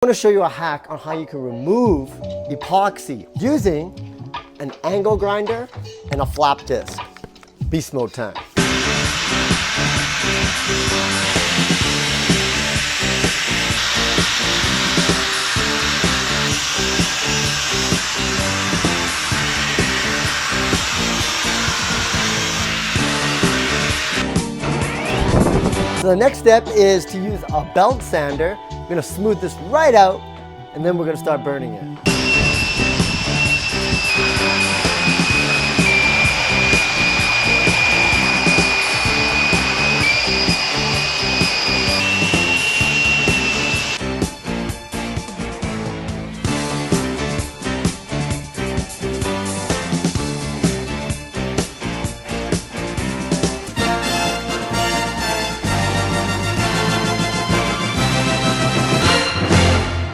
I want to show you a hack on how you can remove epoxy using an angle grinder and a flap disc. Beast mode time. So the next step is to use a belt sander. We're going to smooth this right out, and then we're going to start burning it.